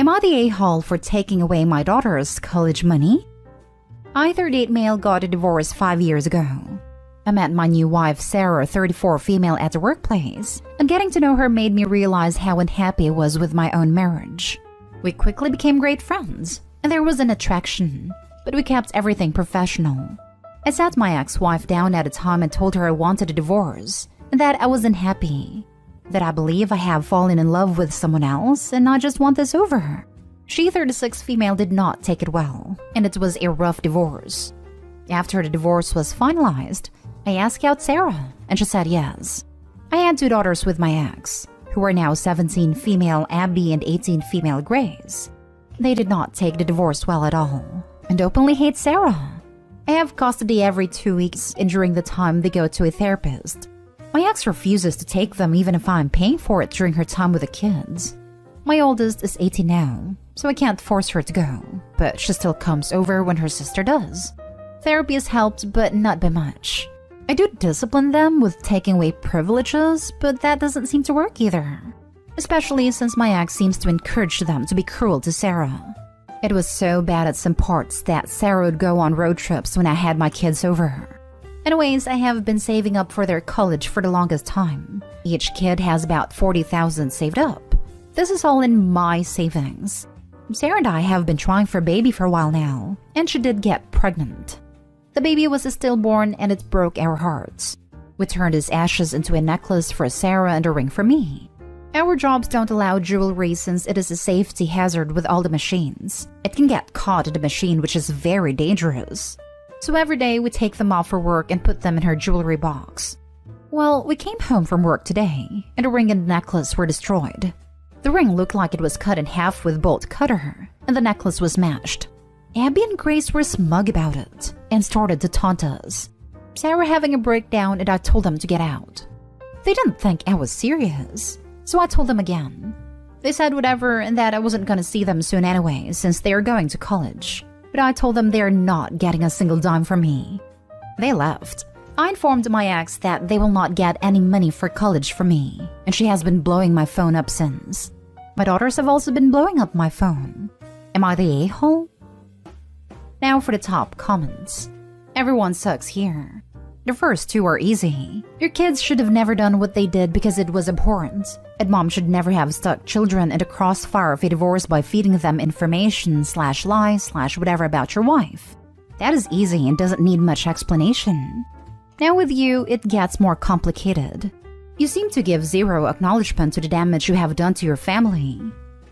Am I the a-hole for taking away my daughter's college money? I, 38 male, got a divorce 5 years ago. I met my new wife, Sarah, 34 female, at the workplace, and getting to know her made me realize how unhappy I was with my own marriage. We quickly became great friends, and there was an attraction, but we kept everything professional. I sat my ex-wife down at a time and told her I wanted a divorce, and that I was unhappy, that I believe I have fallen in love with someone else and I just want this over. She, 36 female, did not take it well, and it was a rough divorce. After the divorce was finalized, I asked out Sarah, and she said yes. I had 2 daughters with my ex, who are now 17 female Abby and 18 female Grace. They did not take the divorce well at all, and openly hate Sarah. I have custody every 2 weeks, and during the time they go to a therapist. My ex refuses to take them even if I'm paying for it during her time with the kids. My oldest is 18 now, so I can't force her to go, but she still comes over when her sister does. Therapy has helped, but not by much. I do discipline them with taking away privileges, but that doesn't seem to work either. Especially since my ex seems to encourage them to be cruel to Sarah. It was so bad at some parts that Sarah would go on road trips when I had my kids over. Anyways, I have been saving up for their college for the longest time. Each kid has about 40,000 saved up. This is all in my savings. Sarah and I have been trying for a baby for a while now, and she did get pregnant. The baby was a stillborn and it broke our hearts. We turned his ashes into a necklace for Sarah and a ring for me. Our jobs don't allow jewelry since it is a safety hazard with all the machines. It can get caught in the machine, which is very dangerous. So every day we take them off for work and put them in her jewelry box. Well, we came home from work today, and the ring and necklace were destroyed. The ring looked like it was cut in half with bolt cutter, and the necklace was smashed. Abby and Grace were smug about it, and started to taunt us. Sarah having a breakdown, and I told them to get out. They didn't think I was serious, so I told them again. They said whatever and that I wasn't gonna see them soon anyway since they are going to college. But I told them they're not getting a single dime from me. They left. I informed my ex that they will not get any money for college from me, and she has been blowing my phone up since. My daughters have also been blowing up my phone. Am I the a-hole? Now for the top comments. Everyone sucks here. The first 2 are easy. Your kids should have never done what they did because it was abhorrent. And mom should never have stuck children in the crossfire of a divorce by feeding them information/lies/whatever about your wife. That is easy and doesn't need much explanation. Now with you, it gets more complicated. You seem to give zero acknowledgement to the damage you have done to your family.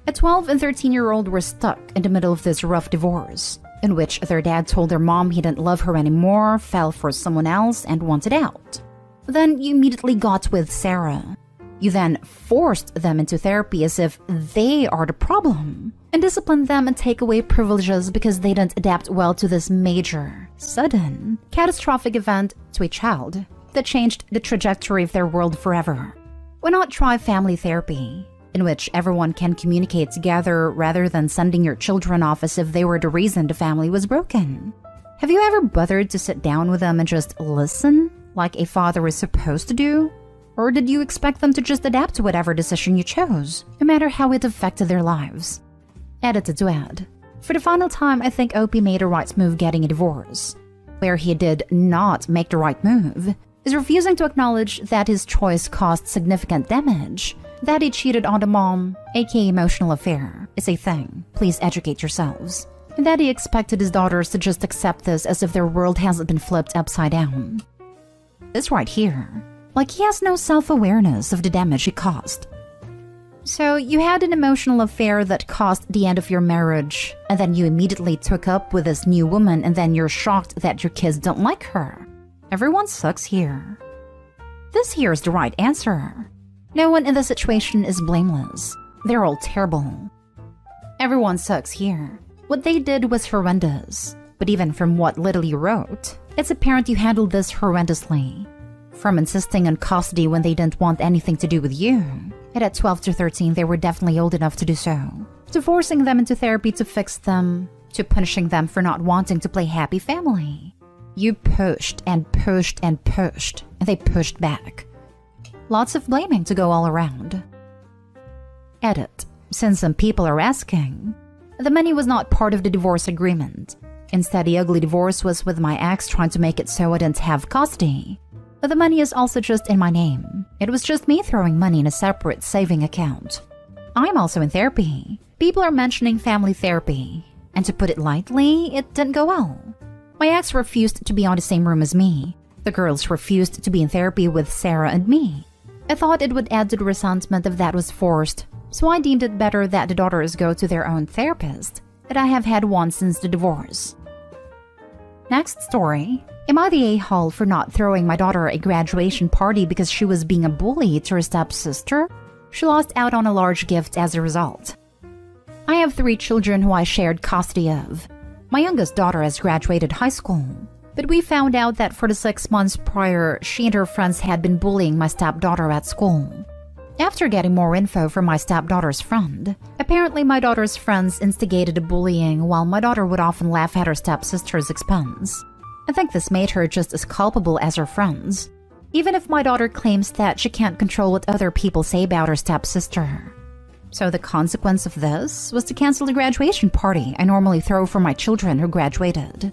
A 12 and 13-year-old were stuck in the middle of this rough divorce, in which their dad told their mom he didn't love her anymore, fell for someone else, and wanted out. Then you immediately got with Sarah. You then forced them into therapy as if they are the problem, and disciplined them and take away privileges because they didn't adapt well to this major, sudden, catastrophic event to a child that changed the trajectory of their world forever. Why not try family therapy, in which everyone can communicate together rather than sending your children off as if they were the reason the family was broken? Have you ever bothered to sit down with them and just listen, like a father is supposed to do? Or did you expect them to just adapt to whatever decision you chose, no matter how it affected their lives? Edited to add. For the final time, I think Opie made a right move getting a divorce. Where he did not make the right move is refusing to acknowledge that his choice caused significant damage. That he cheated on the mom, aka emotional affair, is a thing. Please educate yourselves. And that he expected his daughters to just accept this as if their world hasn't been flipped upside down. This right here. Like he has no self-awareness of the damage he caused. So you had an emotional affair that caused the end of your marriage, and then you immediately took up with this new woman, and then you're shocked that your kids don't like her. Everyone sucks here. This here is the right answer. No one in this situation is blameless. They're all terrible. Everyone sucks here. What they did was horrendous. But even from what little you wrote, it's apparent you handled this horrendously. From insisting on custody when they didn't want anything to do with you, and at 12 to 13 they were definitely old enough to do so, to forcing them into therapy to fix them, to punishing them for not wanting to play happy family. You pushed and pushed and pushed, and they pushed back. Lots of blaming to go all around. Edit. Since some people are asking, the money was not part of the divorce agreement. Instead, the ugly divorce was with my ex trying to make it so I didn't have custody. But the money is also just in my name. It was just me throwing money in a separate saving account. I'm also in therapy. People are mentioning family therapy. And to put it lightly, it didn't go well. My ex refused to be on the same room as me. The girls refused to be in therapy with Sarah and me. I thought it would add to the resentment if that was forced, so I deemed it better that the daughters go to their own therapist, and I have had one since the divorce. Next story. Am I the a-hole for not throwing my daughter a graduation party because she was being a bully to her stepsister? She lost out on a large gift as a result. I have 3 children who I shared custody of. My youngest daughter has graduated high school, but we found out that for the 6 months prior, she and her friends had been bullying my stepdaughter at school. After getting more info from my stepdaughter's friend, apparently my daughter's friends instigated the bullying while my daughter would often laugh at her stepsister's expense. I think this made her just as culpable as her friends, even if my daughter claims that she can't control what other people say about her stepsister. So the consequence of this was to cancel the graduation party I normally throw for my children who graduated.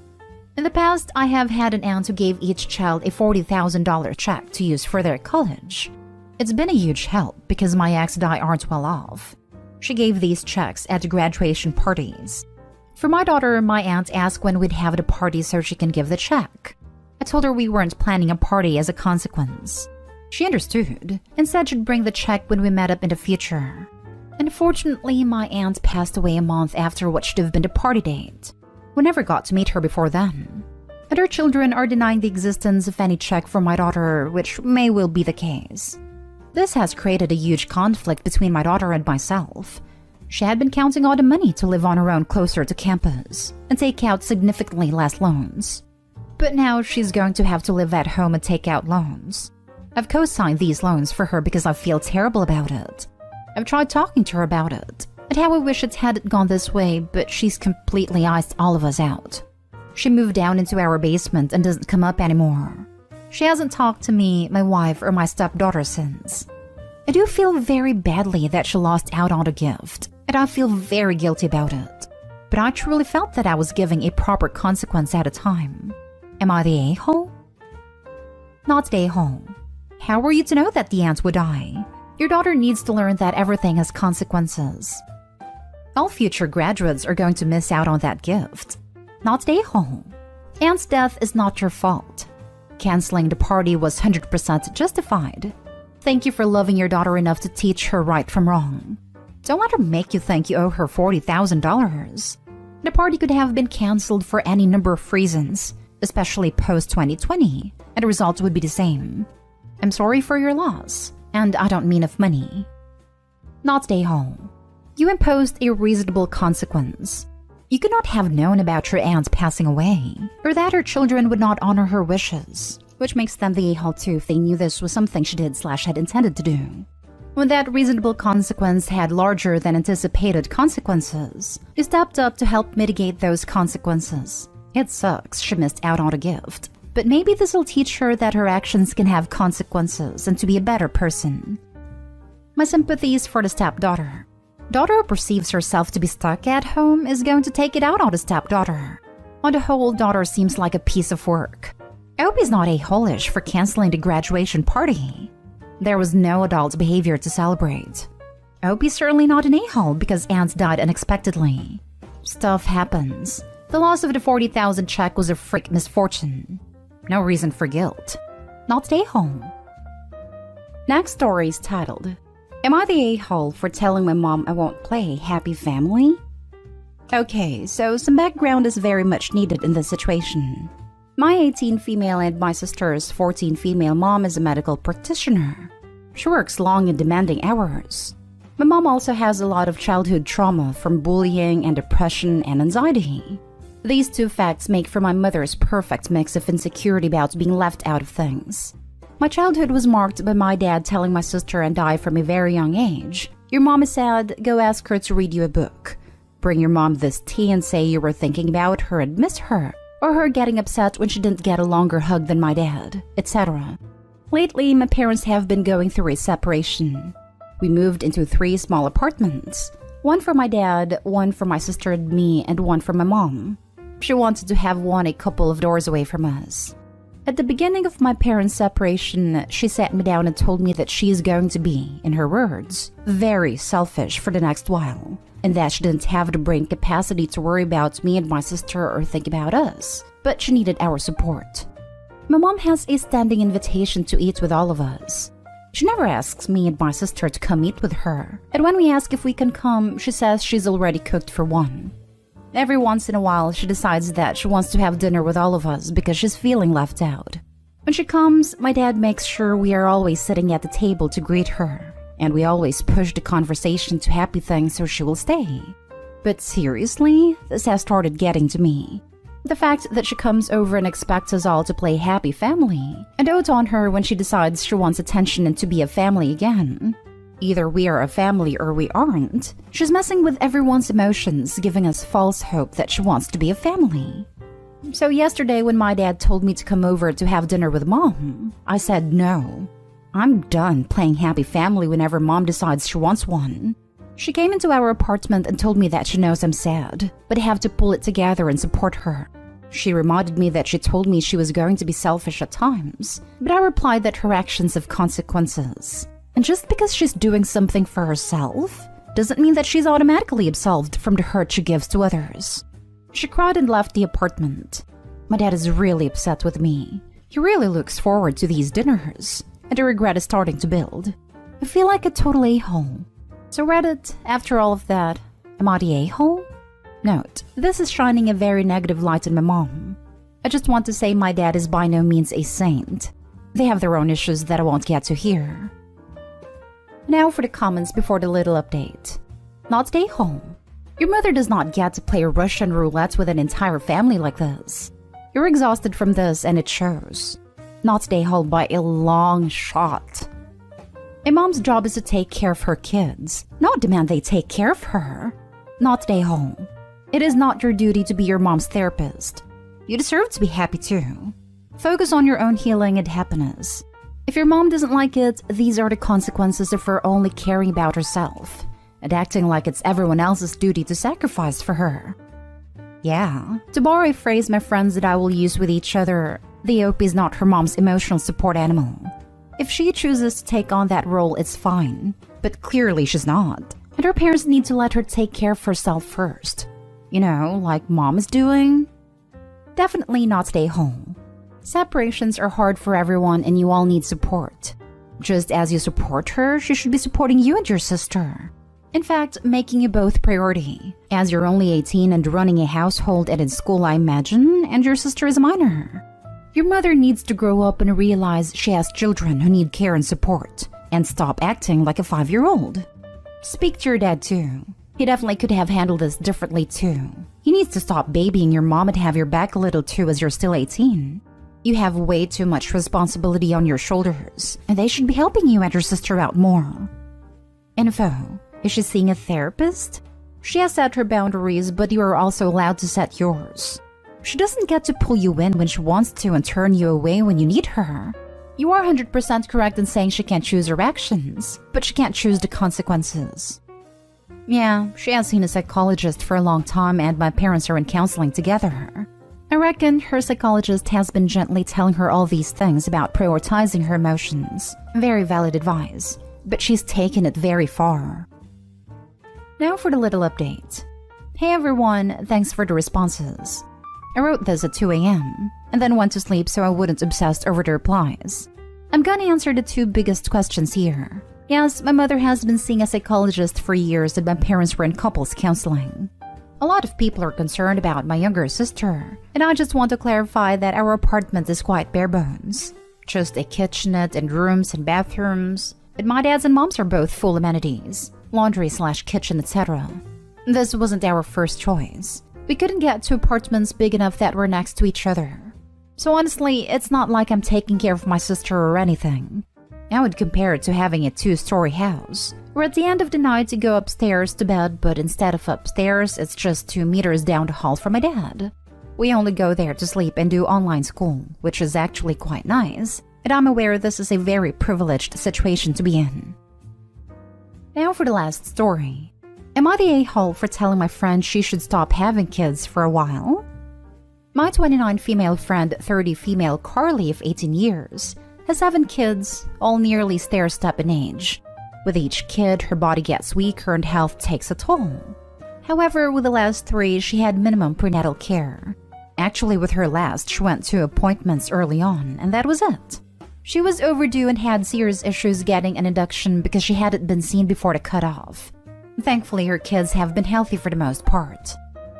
In the past, I have had an aunt who gave each child a $40,000 check to use for their college. It's been a huge help because my ex and I aren't well off. She gave these checks at the graduation parties. For my daughter, my aunt asked when we'd have the party so she can give the check. I told her we weren't planning a party as a consequence. She understood and said she'd bring the check when we met up in the future. Unfortunately, my aunt passed away a month after what should have been the party date. We never got to meet her before then. And her children are denying the existence of any check for my daughter, which may well be the case. This has created a huge conflict between my daughter and myself. She had been counting all the money to live on her own closer to campus and take out significantly less loans. But now she's going to have to live at home and take out loans. I've co-signed these loans for her because I feel terrible about it. I've tried talking to her about it, and how I wish it hadn't gone this way, but she's completely iced all of us out. She moved down into our basement and doesn't come up anymore. She hasn't talked to me, my wife, or my stepdaughter since. I do feel very badly that she lost out on the gift, and I feel very guilty about it. But I truly felt that I was giving a proper consequence at a time. Am I the a-hole? Not the a-hole. How were you to know that the aunt would die? Your daughter needs to learn that everything has consequences. All future graduates are going to miss out on that gift. Not the a-hole. Aunt's death is not your fault. Canceling the party was 100% justified. Thank you for loving your daughter enough to teach her right from wrong. Don't let her make you think you owe her $40,000. The party could have been canceled for any number of reasons, especially post-2020, and the result would be the same. I'm sorry for your loss, and I don't mean of money. Not the a-hole. You imposed a reasonable consequence. You could not have known about your aunt passing away, or that her children would not honor her wishes, which makes them the a-hole too if they knew this was something she did/had intended to do. When that reasonable consequence had larger than anticipated consequences, you stepped up to help mitigate those consequences. It sucks she missed out on a gift, but maybe this will teach her that her actions can have consequences and to be a better person. My sympathies for the stepdaughter. Daughter who perceives herself to be stuck at home is going to take it out on the stepdaughter. On the whole, daughter seems like a piece of work. I hope he's not a-hole-ish for canceling the graduation party. There was no adult behavior to celebrate. I hope he's certainly not an a-hole because aunt died unexpectedly. Stuff happens. The loss of the $40,000 check was a freak misfortune. No reason for guilt. Not the a-hole. Next story is titled, Am I the a-hole for telling my mom I won't play Happy Family? Okay, so some background is very much needed in this situation. My 18 female and my sister's 14 female mom is a medical practitioner. She works long and demanding hours. My mom also has a lot of childhood trauma from bullying and depression and anxiety. These two facts make for my mother's perfect mix of insecurity about being left out of things. My childhood was marked by my dad telling my sister and I from a very young age, "Your mom is sad, go ask her to read you a book. Bring your mom this tea and say you were thinking about her and miss her, or her getting upset when she didn't get a longer hug than my dad," etc. Lately, my parents have been going through a separation. We moved into 3 small apartments. One for my dad, one for my sister and me, and one for my mom. She wanted to have one a couple of doors away from us. At the beginning of my parents' separation, she sat me down and told me that she is going to be, in her words, very selfish for the next while, and that she didn't have the brain capacity to worry about me and my sister or think about us, but she needed our support. My mom has a standing invitation to eat with all of us. She never asks me and my sister to come eat with her, and when we ask if we can come, she says she's already cooked for one. Every once in a while, she decides that she wants to have dinner with all of us because she's feeling left out. When she comes, my dad makes sure we are always sitting at the table to greet her, and we always push the conversation to happy things so she will stay. But seriously, this has started getting to me. The fact that she comes over and expects us all to play happy family, and dote on her when she decides she wants attention and to be a family again. Either we are a family or we aren't. She's messing with everyone's emotions, giving us false hope that she wants to be a family. So yesterday when my dad told me to come over to have dinner with mom, I said no. I'm done playing happy family whenever mom decides she wants one. She came into our apartment and told me that she knows I'm sad, but I have to pull it together and support her. She reminded me that she told me she was going to be selfish at times, but I replied that her actions have consequences. And just because she's doing something for herself, doesn't mean that she's automatically absolved from the hurt she gives to others. She cried and left the apartment. My dad is really upset with me. He really looks forward to these dinners, and the regret is starting to build. I feel like a total a-hole. So Reddit, after all of that, am I the a-hole? Note, this is shining a very negative light on my mom. I just want to say my dad is by no means a saint. They have their own issues that I won't get to here. Now for the comments before the little update. Not stay home. Your mother does not get to play Russian roulette with an entire family like this. You're exhausted from this and it shows. Not stay home by a long shot. A mom's job is to take care of her kids, not demand they take care of her. Not stay home. It is not your duty to be your mom's therapist. You deserve to be happy too. Focus on your own healing and happiness. If your mom doesn't like it, these are the consequences of her only caring about herself and acting like it's everyone else's duty to sacrifice for her. Yeah, to borrow a phrase my friends and I will use with each other, the OP is not her mom's emotional support animal. If she chooses to take on that role, it's fine, but clearly she's not, and her parents need to let her take care of herself first. You know, like mom is doing. Definitely not stay home. Separations are hard for everyone and you all need support. Just as you support her, she should be supporting you and your sister. In fact, making you both priority, as you're only 18 and running a household and in school, I imagine, and your sister is a minor. Your mother needs to grow up and realize she has children who need care and support, and stop acting like a 5-year-old. Speak to your dad too. He definitely could have handled this differently too. He needs to stop babying your mom and have your back a little too as you're still 18. You have way too much responsibility on your shoulders, and they should be helping you and your sister out more. Info. Is she seeing a therapist? She has set her boundaries, but you are also allowed to set yours. She doesn't get to pull you in when she wants to and turn you away when you need her. You are 100% correct in saying she can't choose her actions, but she can't choose the consequences. Yeah, she has seen a psychologist for a long time and my parents are in counseling together. I reckon her psychologist has been gently telling her all these things about prioritizing her emotions. Very valid advice, but she's taken it very far. Now for the little update. Hey everyone, thanks for the responses. I wrote this at 2 a.m. and then went to sleep so I wouldn't obsess over the replies. I'm gonna answer the 2 biggest questions here. Yes, my mother has been seeing a psychologist for years and my parents were in couples counseling. A lot of people are concerned about my younger sister, and I just want to clarify that our apartment is quite bare bones. Just a kitchenette and rooms and bathrooms, but my dad's and mom's are both full amenities, laundry/kitchen, etc. This wasn't our first choice. We couldn't get 2 apartments big enough that were next to each other. So honestly, it's not like I'm taking care of my sister or anything. I would compare it to having a 2-story house, where at the end of the night you go upstairs to bed, but instead of upstairs, it's just 2 meters down the hall from my dad. We only go there to sleep and do online school, which is actually quite nice, and I'm aware this is a very privileged situation to be in. Now for the last story. Am I the a-hole for telling my friend she should stop having kids for a while? My 29 female friend, 30 female Carly of 18 years, has 7 kids, all nearly stair-step in age. With each kid, her body gets weaker and health takes a toll. However, with the last 3, she had minimum prenatal care. Actually, with her last, she went to appointments early on, and that was it. She was overdue and had serious issues getting an induction because she hadn't been seen before the cutoff. Thankfully, her kids have been healthy for the most part.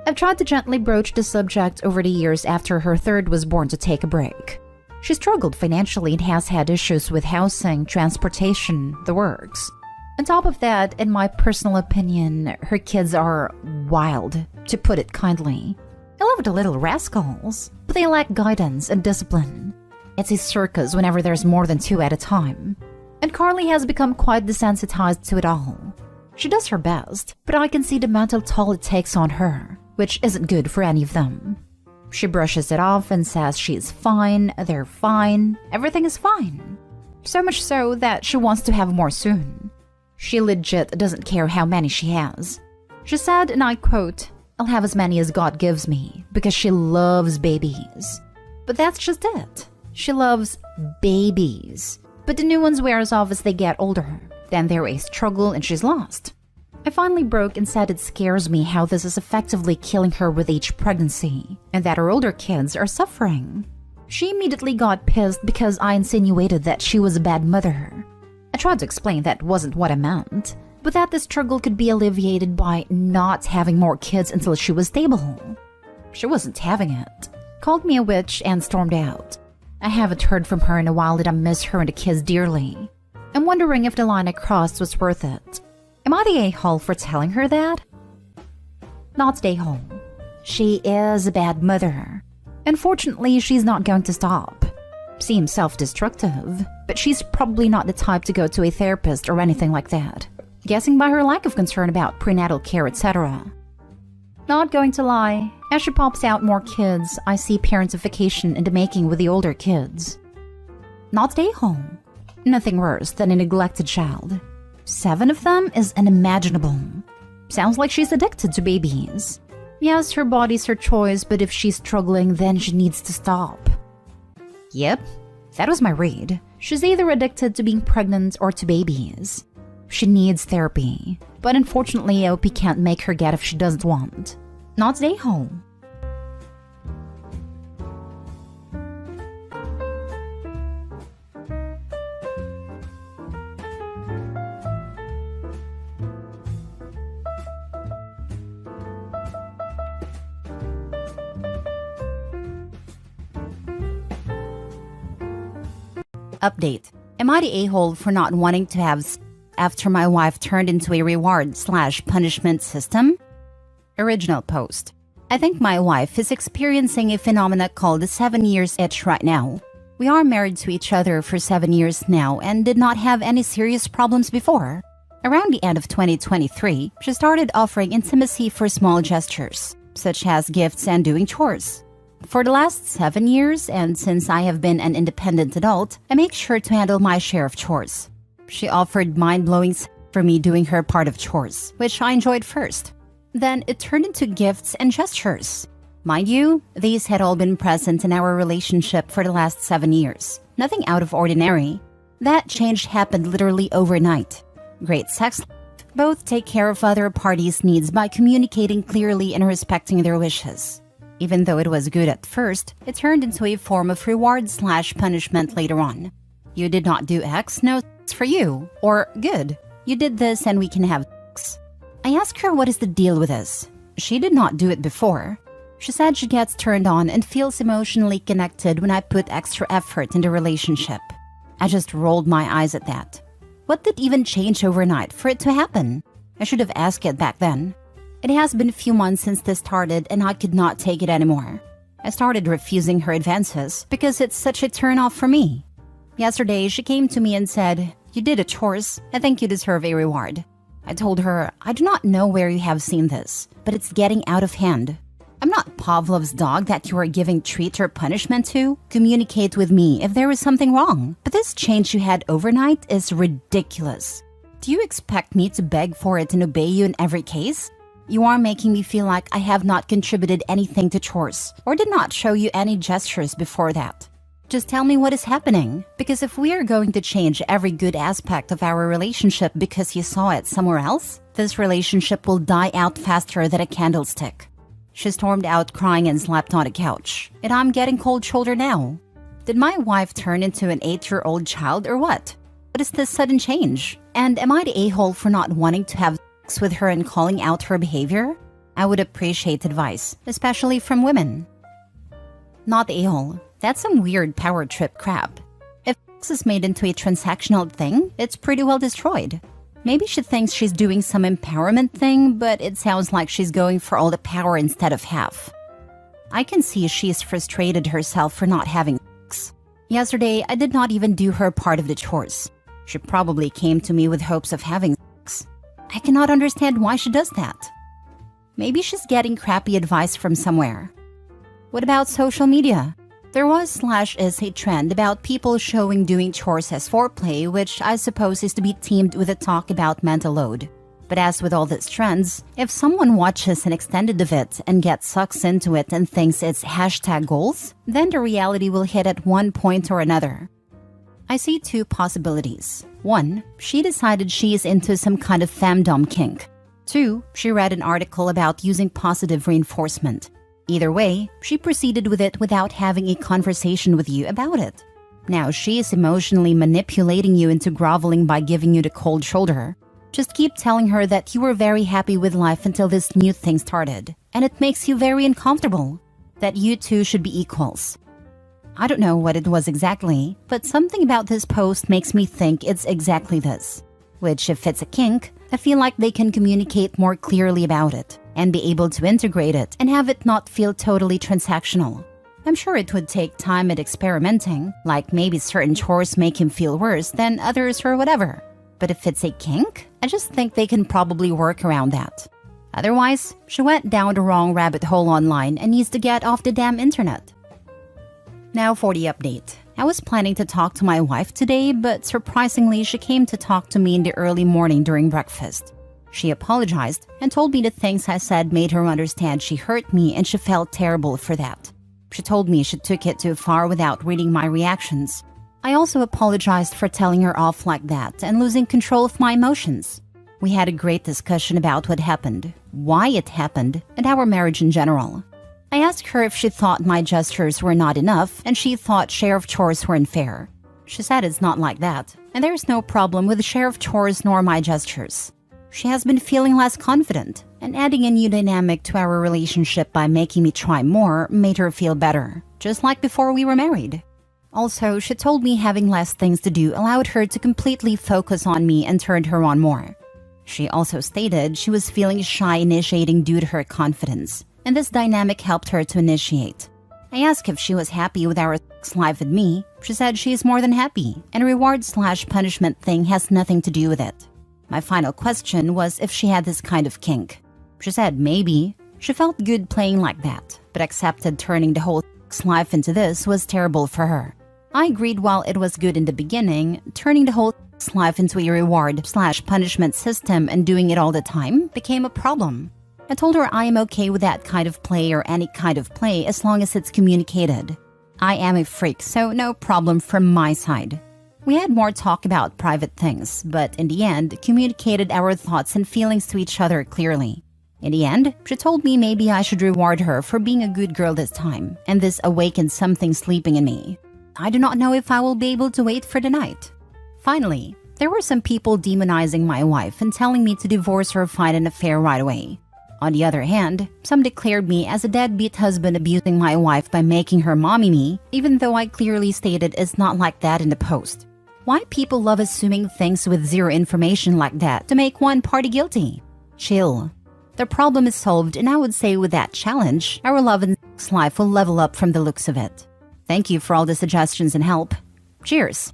I've tried to gently broach the subject over the years after her 3rd was born to take a break. She struggled financially and has had issues with housing, transportation, the works. On top of that, in my personal opinion, her kids are wild, to put it kindly. I love the little rascals, but they lack guidance and discipline. It's a circus whenever there's more than 2 at a time. And Carly has become quite desensitized to it all. She does her best, but I can see the mental toll it takes on her, which isn't good for any of them. She brushes it off and says she's fine, they're fine, everything is fine. So much so that she wants to have more soon. She legit doesn't care how many she has. She said, and I quote, "I'll have as many as God gives me," because she loves babies. But that's just it. She loves babies. But the new ones wears off as they get older. Then they're a struggle and she's lost. I finally broke and said it scares me how this is effectively killing her with each pregnancy, and that her older kids are suffering. She immediately got pissed because I insinuated that she was a bad mother. I tried to explain that wasn't what I meant, but that the struggle could be alleviated by not having more kids until she was stable. She wasn't having it, called me a witch, and stormed out. I haven't heard from her in a while and I miss her and the kids dearly. I'm wondering if the line I crossed was worth it. Am I the a-hole for telling her that? Not the a-hole. She is a bad mother. Unfortunately, she's not going to stop. Seems self-destructive, but she's probably not the type to go to a therapist or anything like that, guessing by her lack of concern about prenatal care, etc. Not going to lie, as she pops out more kids, I see parentification in the making with the older kids. Not the a-hole. Nothing worse than a neglected child. 7 of them is unimaginable. Sounds like she's addicted to babies. Yes, her body's her choice, but if she's struggling, then she needs to stop. Yep, that was my read. She's either addicted to being pregnant or to babies. She needs therapy, but unfortunately OP can't make her get if she doesn't want. Not the a-hole. Update. Am I the a-hole for not wanting to have after my wife turned into a reward/punishment system? Original post. I think my wife is experiencing a phenomena called the 7 years itch right now. We are married to each other for 7 years now and did not have any serious problems before. Around the end of 2023, she started offering intimacy for small gestures, such as gifts and doing chores. For the last 7 years, and since I have been an independent adult, I make sure to handle my share of chores. She offered mind-blowing for me doing her part of chores, which I enjoyed first. Then it turned into gifts and gestures. Mind you, these had all been present in our relationship for the last 7 years. Nothing out of ordinary. That change happened literally overnight. Great sex life. Both take care of other parties' needs by communicating clearly and respecting their wishes. Even though it was good at first, it turned into a form of reward/punishment later on. You did not do X, no, it's for you. Or, good, you did this and we can have X. I asked her what is the deal with this. She did not do it before. She said she gets turned on and feels emotionally connected when I put extra effort in the relationship. I just rolled my eyes at that. What did even change overnight for it to happen? I should have asked it back then. It has been a few months since this started and I could not take it anymore. I started refusing her advances because it's such a turn-off for me. Yesterday, she came to me and said, "You did a chores. I think you deserve a reward." I told her, "I do not know where you have seen this, but it's getting out of hand. I'm not Pavlov's dog that you are giving treat or punishment to. Communicate with me if there is something wrong. But this change you had overnight is ridiculous. Do you expect me to beg for it and obey you in every case? You are making me feel like I have not contributed anything to chores or did not show you any gestures before that. Just tell me what is happening, because if we are going to change every good aspect of our relationship because you saw it somewhere else, this relationship will die out faster than a candlestick. She stormed out crying and slept on the couch, and I'm getting cold shoulder now. Did my wife turn into an 8-year-old child or what? What is this sudden change? And am I the a-hole for not wanting to have sex with her and calling out her behavior? I would appreciate advice, especially from women. Not the a-hole. That's some weird power trip crap. If sex is made into a transactional thing, it's pretty well destroyed. Maybe she thinks she's doing some empowerment thing, but it sounds like she's going for all the power instead of half. I can see she's frustrated herself for not having sex. Yesterday, I did not even do her part of the chores. She probably came to me with hopes of having sex. I cannot understand why she does that. Maybe she's getting crappy advice from somewhere. What about social media? There was/is a trend about people showing doing chores as foreplay, which I suppose is to be teamed with a talk about mental load. But as with all these trends, if someone watches an extended of it and gets sucked into it and thinks it's #goals, then the reality will hit at one point or another. I see two possibilities. 1, she decided she is into some kind of femdom kink. 2, she read an article about using positive reinforcement. Either way, she proceeded with it without having a conversation with you about it. Now she is emotionally manipulating you into groveling by giving you the cold shoulder. Just keep telling her that you were very happy with life until this new thing started, and it makes you very uncomfortable, that you two should be equals. I don't know what it was exactly, but something about this post makes me think it's exactly this. Which, if it's a kink, I feel like they can communicate more clearly about it and be able to integrate it and have it not feel totally transactional. I'm sure it would take time and experimenting, like maybe certain chores make him feel worse than others or whatever. But if it's a kink, I just think they can probably work around that. Otherwise, she went down the wrong rabbit hole online and needs to get off the damn internet. Now for the update. I was planning to talk to my wife today, but surprisingly, she came to talk to me in the early morning during breakfast. She apologized and told me the things I said made her understand she hurt me and she felt terrible for that. She told me she took it too far without reading my reactions. I also apologized for telling her off like that and losing control of my emotions. We had a great discussion about what happened, why it happened, and our marriage in general. I asked her if she thought my gestures were not enough and she thought share of chores were unfair. She said it's not like that, and there's no problem with the share of chores nor my gestures. She has been feeling less confident, and adding a new dynamic to our relationship by making me try more made her feel better, just like before we were married. Also, she told me having less things to do allowed her to completely focus on me and turned her on more. She also stated she was feeling shy initiating due to her confidence, and this dynamic helped her to initiate. I asked if she was happy with our sex life with me. She said she is more than happy, and a reward/punishment thing has nothing to do with it. My final question was if she had this kind of kink. She said maybe. She felt good playing like that, but accepted turning the whole sex life into this was terrible for her. I agreed while it was good in the beginning, turning the whole sex life into a reward/punishment system and doing it all the time became a problem. I told her I am okay with that kind of play or any kind of play as long as it's communicated. I am a freak, so no problem from my side. We had more talk about private things, but in the end, communicated our thoughts and feelings to each other clearly. In the end, she told me maybe I should reward her for being a good girl this time, and this awakened something sleeping in me. I do not know if I will be able to wait for the night. Finally, there were some people demonizing my wife and telling me to divorce her or find an affair right away. On the other hand, some declared me as a deadbeat husband abusing my wife by making her mommy me, even though I clearly stated it's not like that in the post. Why people love assuming things with zero information like that to make one party guilty? Chill. The problem is solved, and I would say with that challenge, our love and sex life will level up from the looks of it. Thank you for all the suggestions and help. Cheers.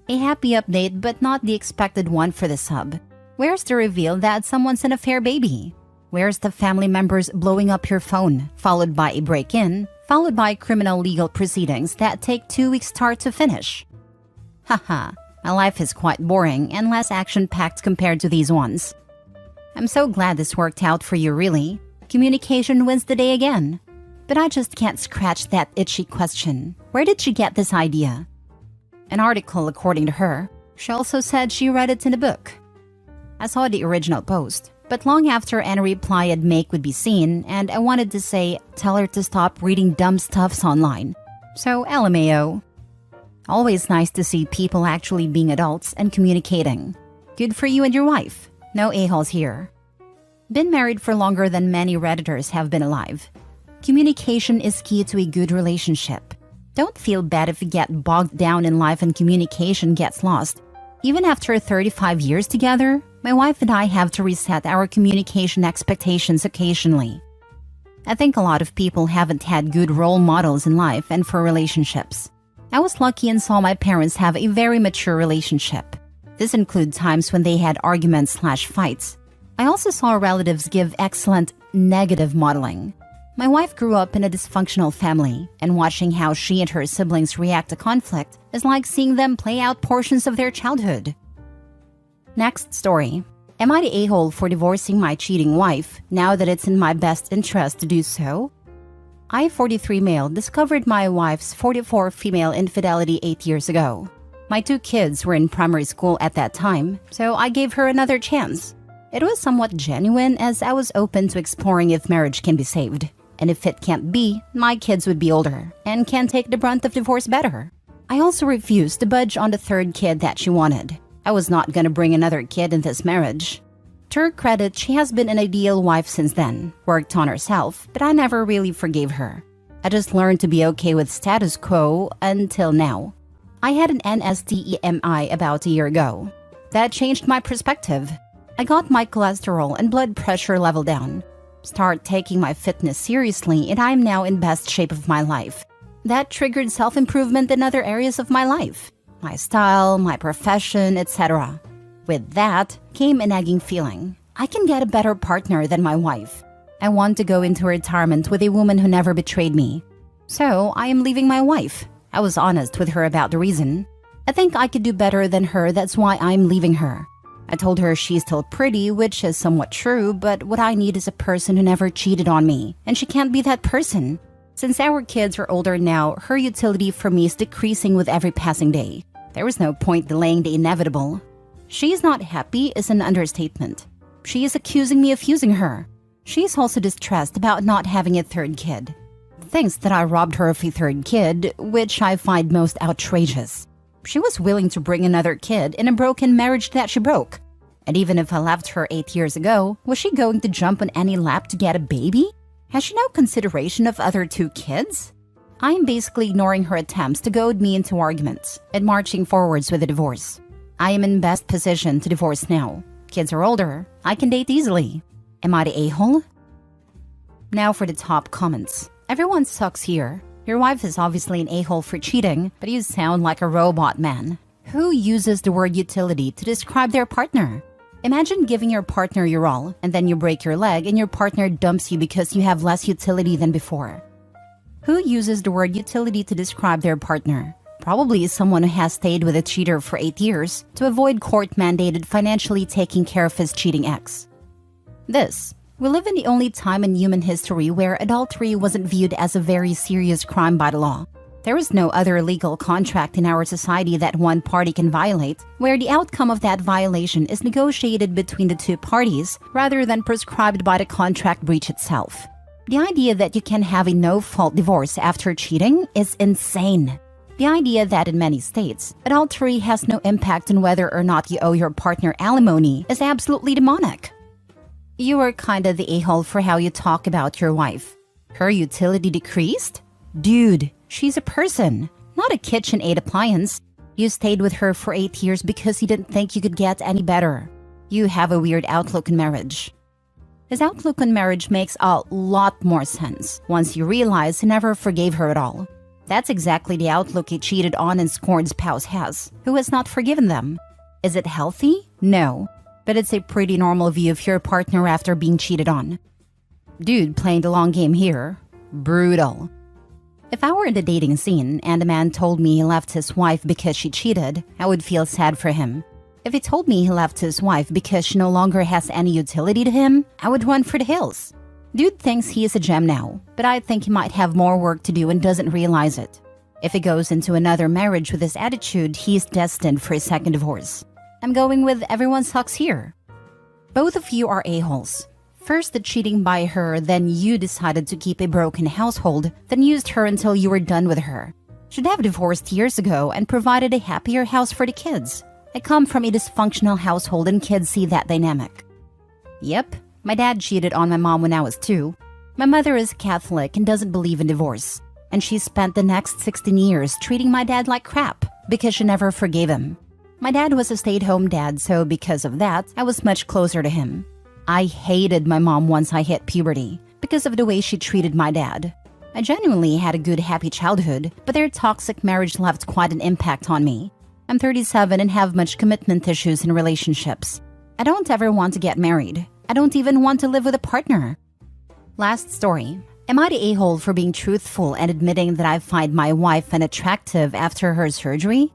A happy update, but not the expected one for the sub. Where's the reveal that someone's an affair baby? Where's the family members blowing up your phone, followed by a break-in, followed by criminal legal proceedings that take 2 weeks start to finish? Haha, My life is quite boring and less action-packed compared to these ones. I'm so glad this worked out for you, really. Communication wins the day again. But I just can't scratch that itchy question. Where did she get this idea? An article, according to her. She also said she read it in a book. I saw the original post, but long after any reply I'd make would be seen, and I wanted to say, tell her to stop reading dumb stuffs online. So LMAO. Always nice to see people actually being adults and communicating. Good for you and your wife. No a-holes here. Been married for longer than many Redditors have been alive. Communication is key to a good relationship. Don't feel bad if you get bogged down in life and communication gets lost. Even after 35 years together, my wife and I have to reset our communication expectations occasionally. I think a lot of people haven't had good role models in life and for relationships. I was lucky and saw my parents have a very mature relationship. This includes times when they had arguments/fights. I also saw relatives give excellent negative modeling. My wife grew up in a dysfunctional family, and watching how she and her siblings react to conflict is like seeing them play out portions of their childhood. Next story. Am I the a-hole for divorcing my cheating wife now that it's in my best interest to do so? I, 43 male, discovered my wife's 44 female infidelity 8 years ago. My 2 kids were in primary school at that time, so I gave her another chance. It was somewhat genuine as I was open to exploring if marriage can be saved. And if it can't be, my kids would be older and can take the brunt of divorce better. I also refused to budge on the 3rd kid that she wanted. I was not gonna bring another kid in this marriage. To her credit, she has been an ideal wife since then, worked on herself, but I never really forgave her. I just learned to be okay with status quo until now. I had an NSTEMI about a year ago. That changed my perspective. I got my cholesterol and blood pressure level down. Start taking my fitness seriously, and I'm now in best shape of my life. That triggered self-improvement in other areas of my life. My style, my profession, etc. With that came a nagging feeling. I can get a better partner than my wife. I want to go into retirement with a woman who never betrayed me. So I am leaving my wife. I was honest with her about the reason. I think I could do better than her, that's why I'm leaving her. I told her she's still pretty, which is somewhat true, but what I need is a person who never cheated on me, and she can't be that person. Since our kids are older now, her utility for me is decreasing with every passing day. There was no point delaying the inevitable. She's not happy is an understatement. She is accusing me of using her. She's also distressed about not having a 3rd kid. Thinks that I robbed her of a 3rd kid, which I find most outrageous. She was willing to bring another kid in a broken marriage that she broke. And even if I left her 8 years ago, was she going to jump on any lap to get a baby? Has she no consideration of other 2 kids? I am basically ignoring her attempts to goad me into arguments and marching forwards with a divorce. I am in best position to divorce now. Kids are older. I can date easily. Am I the a-hole? Now for the top comments. Everyone sucks here. Your wife is obviously an a-hole for cheating, but you sound like a robot man. Who uses the word utility to describe their partner? Imagine giving your partner your all, and then you break your leg and your partner dumps you because you have less utility than before. Who uses the word utility to describe their partner? Probably someone who has stayed with a cheater for 8 years to avoid court-mandated financially taking care of his cheating ex. We live in the only time in human history where adultery wasn't viewed as a very serious crime by the law. There is no other legal contract in our society that one party can violate, where the outcome of that violation is negotiated between the 2 parties rather than prescribed by the contract breach itself. The idea that you can have a no-fault divorce after cheating is insane. The idea that in many states, adultery has no impact on whether or not you owe your partner alimony is absolutely demonic. You are kinda the a-hole for how you talk about your wife. Her utility decreased? Dude, she's a person, not a KitchenAid appliance. You stayed with her for 8 years because you didn't think you could get any better. You have a weird outlook on marriage. His outlook on marriage makes a lot more sense once you realize he never forgave her at all. That's exactly the outlook a cheated on and scorned spouse has, who has not forgiven them. Is it healthy? No. But it's a pretty normal view of your partner after being cheated on. Dude playing the long game here. Brutal. If I were in the dating scene and a man told me he left his wife because she cheated, I would feel sad for him. If he told me he left his wife because she no longer has any utility to him, I would run for the hills. Dude thinks he is a gem now, but I think he might have more work to do and doesn't realize it. If he goes into another marriage with this attitude, he is destined for a second divorce. I'm going with everyone sucks here. Both of you are a-holes. First the cheating by her, then you decided to keep a broken household, then used her until you were done with her. Should have divorced years ago and provided a happier house for the kids. I come from a dysfunctional household and kids see that dynamic. Yep, my dad cheated on my mom when I was 2. My mother is Catholic and doesn't believe in divorce. And she spent the next 16 years treating my dad like crap because she never forgave him. My dad was a stay-at-home dad, so because of that, I was much closer to him. I hated my mom once I hit puberty because of the way she treated my dad. I genuinely had a good, happy childhood, but their toxic marriage left quite an impact on me. I'm 37 and have much commitment issues in relationships. I don't ever want to get married. I don't even want to live with a partner. Last story. Am I the a-hole for being truthful and admitting that I find my wife unattractive after her surgery?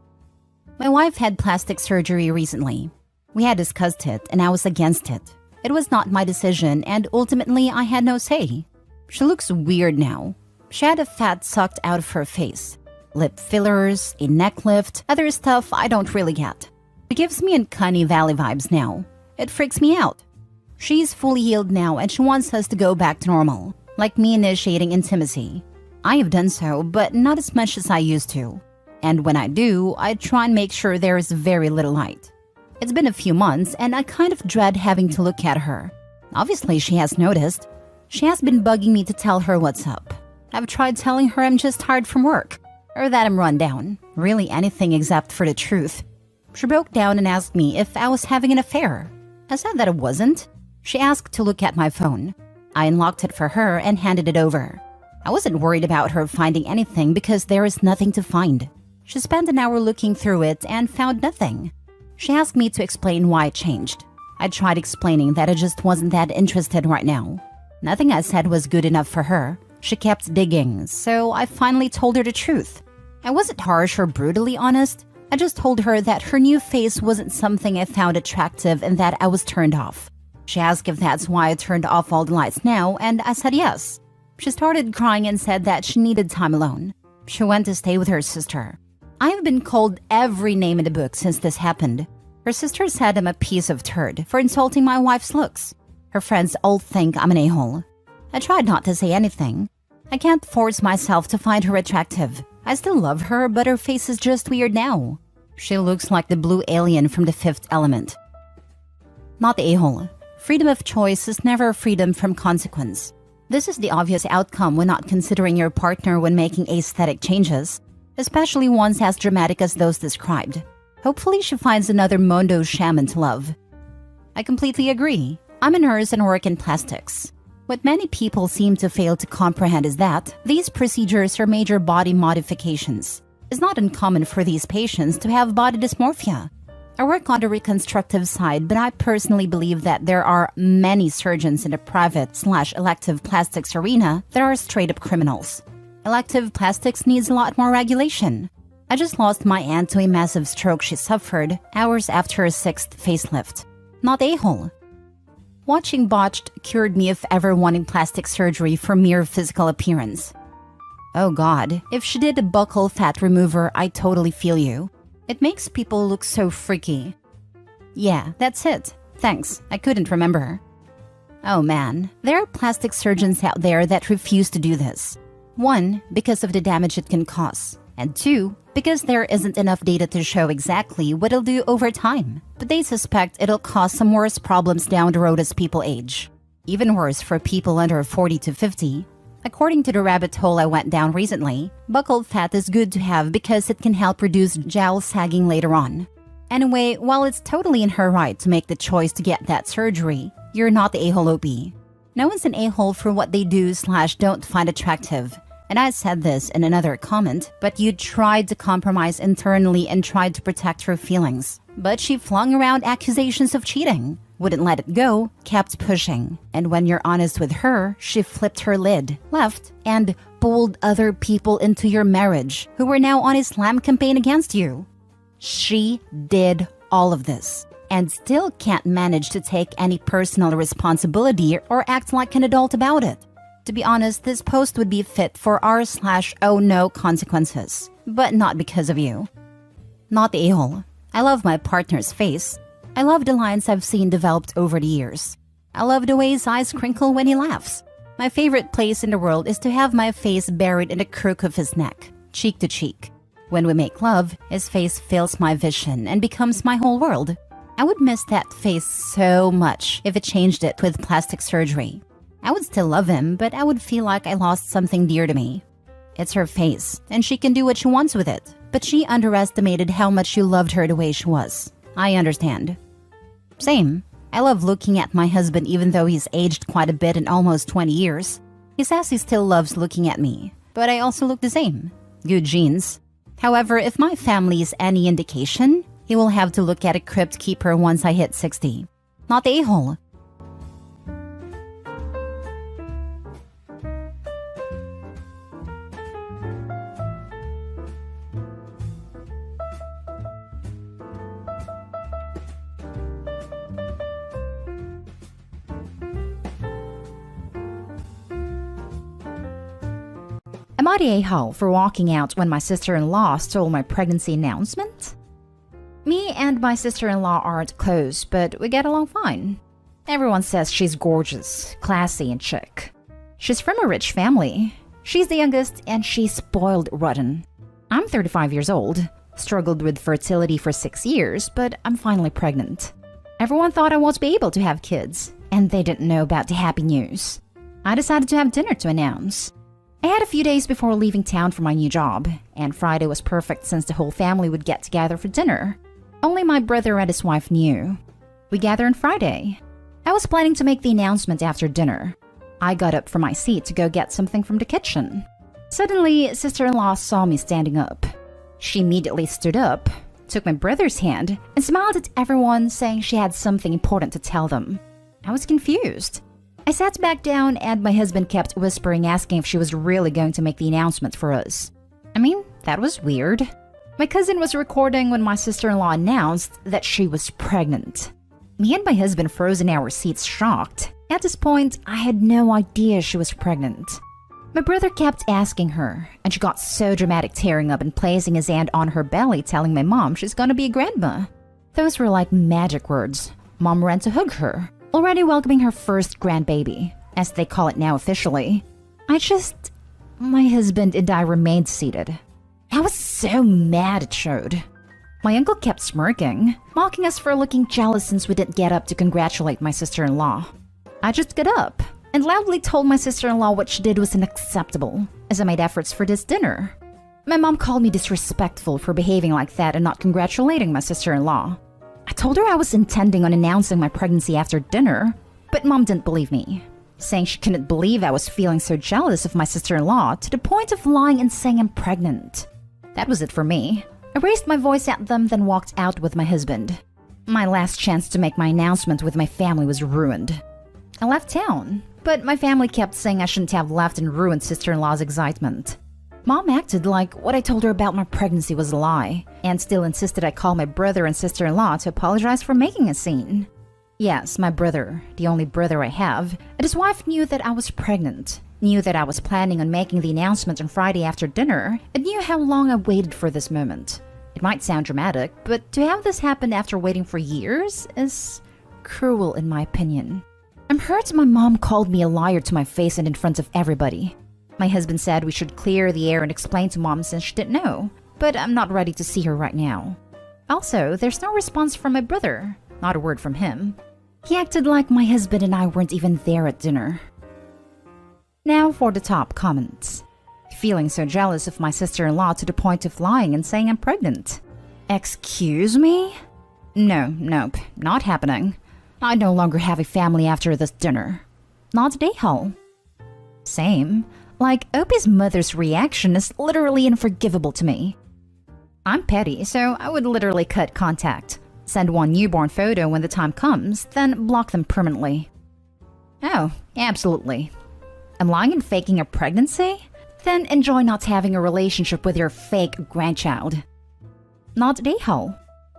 My wife had plastic surgery recently. We had discussed it and I was against it. It was not my decision and ultimately I had no say. She looks weird now. She had a fat sucked out of her face. Lip fillers, a neck lift, other stuff I don't really get. It gives me Uncanny Valley vibes now. It freaks me out. She's fully healed now and she wants us to go back to normal, like me initiating intimacy. I have done so, but not as much as I used to. And when I do, I try and make sure there is very little light. It's been a few months and I kind of dread having to look at her. Obviously, she has noticed. She has been bugging me to tell her what's up. I've tried telling her I'm just tired from work, or that I'm run down. Really anything except for the truth. She broke down and asked me if I was having an affair. I said that I wasn't. She asked to look at my phone. I unlocked it for her and handed it over. I wasn't worried about her finding anything because there is nothing to find. She spent an hour looking through it and found nothing. She asked me to explain why it changed. I tried explaining that I just wasn't that interested right now. Nothing I said was good enough for her. She kept digging, so I finally told her the truth. I wasn't harsh or brutally honest. I just told her that her new face wasn't something I found attractive and that I was turned off. She asked if that's why I turned off all the lights now, and I said yes. She started crying and said that she needed time alone. She went to stay with her sister. I have been called every name in the book since this happened. Her sister said I'm a piece of turd for insulting my wife's looks. Her friends all think I'm an a-hole. I tried not to say anything. I can't force myself to find her attractive. I still love her, but her face is just weird now. She looks like the blue alien from The Fifth Element. Not the a-hole. Freedom of choice is never freedom from consequence. This is the obvious outcome when not considering your partner when making aesthetic changes, especially ones as dramatic as those described. Hopefully she finds another Mondo shaman to love. I completely agree. I'm a nurse and work in plastics. What many people seem to fail to comprehend is that these procedures are major body modifications. It's not uncommon for these patients to have body dysmorphia. I work on the reconstructive side, but I personally believe that there are many surgeons in the private/elective plastics arena that are straight-up criminals. Elective plastics needs a lot more regulation. I just lost my aunt to a massive stroke she suffered hours after her 6th facelift. Not a-hole. Watching Botched cured me of ever wanting plastic surgery for mere physical appearance. Oh god, if she did a buccal fat remover, I totally feel you. It makes people look so freaky. Yeah, that's it. Thanks, I couldn't remember. Oh man, there are plastic surgeons out there that refuse to do this. 1, because of the damage it can cause. And 2, because there isn't enough data to show exactly what it'll do over time. But they suspect it'll cause some worse problems down the road as people age. Even worse for people under 40 to 50. According to the rabbit hole I went down recently, buccal fat is good to have because it can help reduce jowl sagging later on. Anyway, while it's totally in her right to make the choice to get that surgery, you're not the a-hole OP. No one's an a-hole for what they do/don't find attractive. And I said this in another comment, but you tried to compromise internally and tried to protect her feelings. But she flung around accusations of cheating, wouldn't let it go, kept pushing. And when you're honest with her, she flipped her lid, left, and fooled other people into your marriage who were now on a slam campaign against you. She did all of this and still can't manage to take any personal responsibility or act like an adult about it. To be honest, this post would be fit for r/oh no consequences, but not because of you. Not the a-hole. I love my partner's face. I love the lines I've seen developed over the years. I love the way his eyes crinkle when he laughs. My favorite place in the world is to have my face buried in the crook of his neck, cheek to cheek. When we make love, his face fills my vision and becomes my whole world. I would miss that face so much if it changed it with plastic surgery. I would still love him, but I would feel like I lost something dear to me. It's her face, and she can do what she wants with it, but she underestimated how much you loved her the way she was. I understand. Same. I love looking at my husband even though he's aged quite a bit in almost 20 years. He says he still loves looking at me, but I also look the same. Good genes. However, if my family is any indication, he will have to look at a crypt keeper once I hit 60. Not the a-hole. Am I the a-hole for walking out when my sister-in-law stole my pregnancy announcement? Me and my sister-in-law aren't close, but we get along fine. Everyone says she's gorgeous, classy, and chic. She's from a rich family. She's the youngest, and she's spoiled rotten. I'm 35 years old, struggled with fertility for 6 years, but I'm finally pregnant. Everyone thought I won't be able to have kids, and they didn't know about the happy news. I decided to have dinner to announce. I had a few days before leaving town for my new job, and Friday was perfect since the whole family would get together for dinner. Only my brother and his wife knew. We gathered on Friday. I was planning to make the announcement after dinner. I got up from my seat to go get something from the kitchen. Suddenly, sister-in-law saw me standing up. She immediately stood up, took my brother's hand, and smiled at everyone, saying she had something important to tell them. I was confused. I sat back down and my husband kept whispering, asking if she was really going to make the announcement for us. I mean, that was weird. My cousin was recording when my sister-in-law announced that she was pregnant. Me and my husband froze in our seats, shocked. At this point, I had no idea she was pregnant. My brother kept asking her, and she got so dramatic, tearing up and placing his hand on her belly, telling my mom she's gonna be a grandma. Those were like magic words. Mom ran to hug her, already welcoming her first grandbaby, as they call it now officially. My husband and I remained seated. I was so mad it showed. My uncle kept smirking, mocking us for looking jealous since we didn't get up to congratulate my sister-in-law. I just got up and loudly told my sister-in-law what she did was unacceptable, as I made efforts for this dinner. My mom called me disrespectful for behaving like that and not congratulating my sister-in-law. I told her I was intending on announcing my pregnancy after dinner, but mom didn't believe me, saying she couldn't believe I was feeling so jealous of my sister-in-law to the point of lying and saying I'm pregnant. That was it for me. I raised my voice at them, then walked out with my husband. My last chance to make my announcement with my family was ruined. I left town, but my family kept saying I shouldn't have left and ruined sister-in-law's excitement. Mom acted like what I told her about my pregnancy was a lie, and still insisted I call my brother and sister-in-law to apologize for making a scene. Yes, my brother, the only brother I have, and his wife knew that I was pregnant, knew that I was planning on making the announcement on Friday after dinner, and knew how long I waited for this moment. It might sound dramatic, but to have this happen after waiting for years is cruel in my opinion. I'm hurt my mom called me a liar to my face and in front of everybody. My husband said we should clear the air and explain to mom since she didn't know, but I'm not ready to see her right now. Also, there's no response from my brother, not a word from him. He acted like my husband and I weren't even there at dinner. Now for the top comments. Feeling so jealous of my sister-in-law to the point of lying and saying I'm pregnant. Excuse me? Nope, not happening. I no longer have a family after this dinner. Not today, Hull. Same. Like, Opie's mother's reaction is literally unforgivable to me. I'm petty, so I would literally cut contact, send one newborn photo when the time comes, then block them permanently. Oh, absolutely. I'm lying and faking a pregnancy? then enjoy not having a relationship with your fake grandchild. Not day-hole.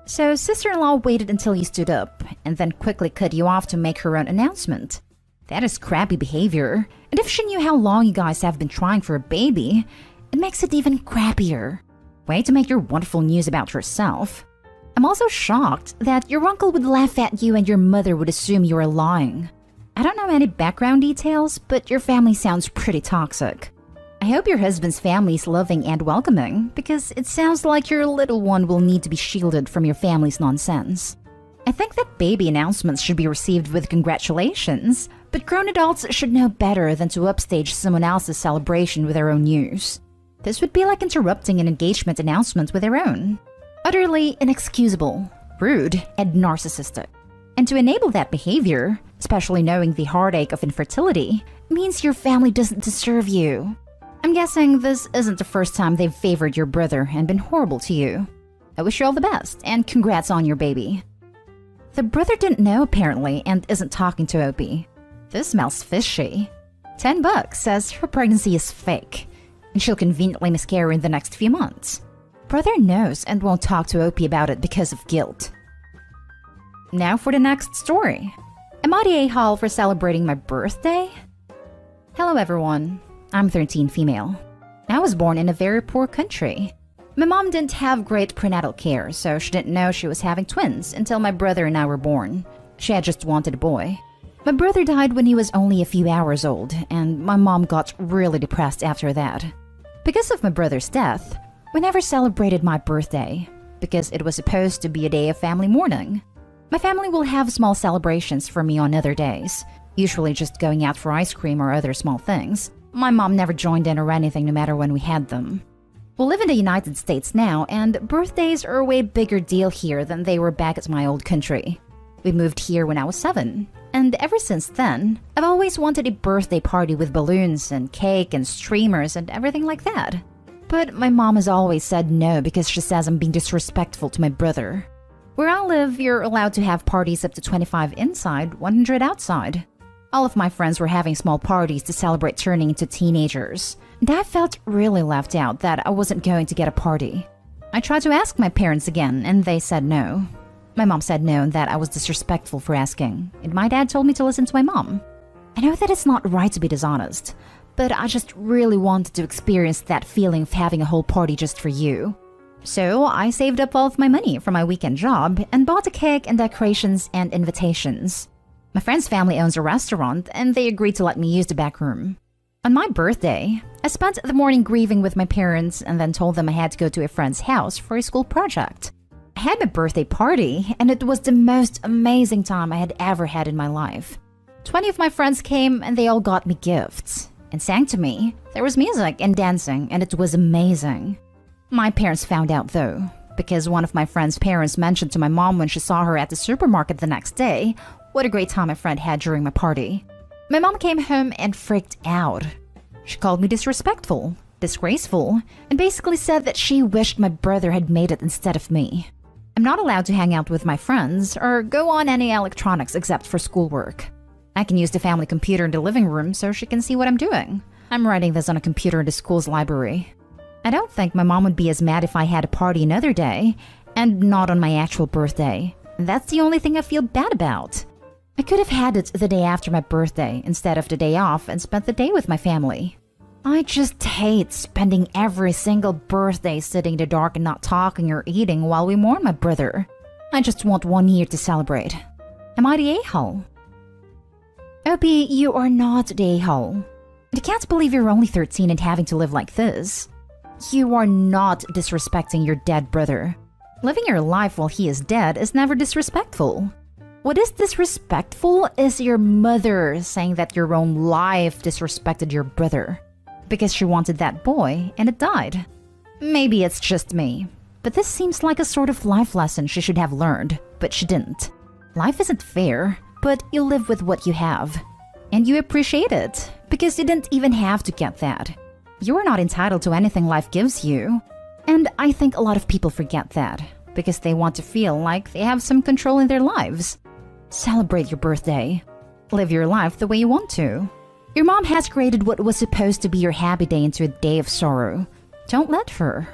So sister-in-law waited until you stood up and then quickly cut you off to make her own announcement. That is crappy behavior, and if she knew how long you guys have been trying for a baby, it makes it even crappier. Way to make your wonderful news about yourself. I'm also shocked that your uncle would laugh at you and your mother would assume you are lying. I don't know any background details, but your family sounds pretty toxic. I hope your husband's family is loving and welcoming, because it sounds like your little one will need to be shielded from your family's nonsense. I think that baby announcements should be received with congratulations, but grown adults should know better than to upstage someone else's celebration with their own news. This would be like interrupting an engagement announcement with their own. Utterly inexcusable, rude, and narcissistic. And to enable that behavior, especially knowing the heartache of infertility, means your family doesn't deserve you. I'm guessing this isn't the first time they've favored your brother and been horrible to you. I wish you all the best, and congrats on your baby. The brother didn't know apparently and isn't talking to Opie. This smells fishy. $10 says her pregnancy is fake, and she'll conveniently miscarry in the next few months. Brother knows and won't talk to Opie about it because of guilt. Now for the next story. Am I the a-hole for celebrating my birthday? Hello everyone. I'm 13 female. I was born in a very poor country. My mom didn't have great prenatal care, so she didn't know she was having twins until my brother and I were born. She had just wanted a boy. My brother died when he was only a few hours old, and my mom got really depressed after that. Because of my brother's death, we never celebrated my birthday, because it was supposed to be a day of family mourning. My family will have small celebrations for me on other days, usually just going out for ice cream or other small things. My mom never joined in or anything no matter when we had them. We live in the United States now, and birthdays are a way bigger deal here than they were back at my old country. We moved here when I was 7, and ever since then, I've always wanted a birthday party with balloons and cake and streamers and everything like that. But my mom has always said no because she says I'm being disrespectful to my brother. Where I live, you're allowed to have parties up to 25 inside, 100 outside. All of my friends were having small parties to celebrate turning into teenagers, and I felt really left out that I wasn't going to get a party. I tried to ask my parents again, and they said no. My mom said no and that I was disrespectful for asking, and my dad told me to listen to my mom. I know that it's not right to be dishonest, but I just really wanted to experience that feeling of having a whole party just for you. So I saved up all of my money from my weekend job and bought a cake and decorations and invitations. My friend's family owns a restaurant, and they agreed to let me use the back room. On my birthday, I spent the morning grieving with my parents and then told them I had to go to a friend's house for a school project. I had my birthday party, and it was the most amazing time I had ever had in my life. 20 of my friends came, and they all got me gifts and sang to me. There was music and dancing, and it was amazing. My parents found out though, because one of my friend's parents mentioned to my mom when she saw her at the supermarket the next day what a great time my friend had during my party. My mom came home and freaked out. She called me disrespectful, disgraceful, and basically said that she wished my brother had made it instead of me. I'm not allowed to hang out with my friends or go on any electronics except for schoolwork. I can use the family computer in the living room so she can see what I'm doing. I'm writing this on a computer in the school's library. I don't think my mom would be as mad if I had a party another day and not on my actual birthday. That's the only thing I feel bad about. I could have had it the day after my birthday instead of the day off and spent the day with my family. I just hate spending every single birthday sitting in the dark and not talking or eating while we mourn my brother. I just want 1 year to celebrate. Am I the a-hole? Opie, you are not the a-hole. I can't believe you're only 13 and having to live like this. You are not disrespecting your dead brother. Living your life while he is dead is never disrespectful. What is disrespectful is your mother saying that your own life disrespected your brother because she wanted that boy and it died. Maybe it's just me, but this seems like a sort of life lesson she should have learned, but she didn't. Life isn't fair, but you live with what you have. And you appreciate it because you didn't even have to get that. You are not entitled to anything life gives you. And I think a lot of people forget that because they want to feel like they have some control in their lives. Celebrate your birthday. Live your life the way you want to. Your mom has created what was supposed to be your happy day into a day of sorrow. Don't let her.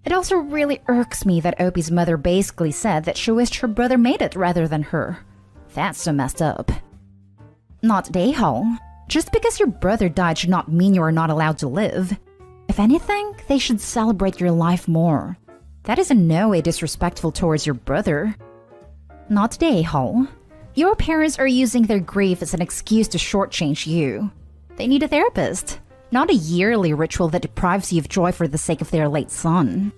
It also really irks me that Opie's mother basically said that she wished her brother made it rather than her. That's so messed up. Not day-hole. Just because your brother died should not mean you are not allowed to live. If anything, they should celebrate your life more. That is in no way disrespectful towards your brother. Not day-hole. Your parents are using their grief as an excuse to shortchange you. They need a therapist, not a yearly ritual that deprives you of joy for the sake of their late son.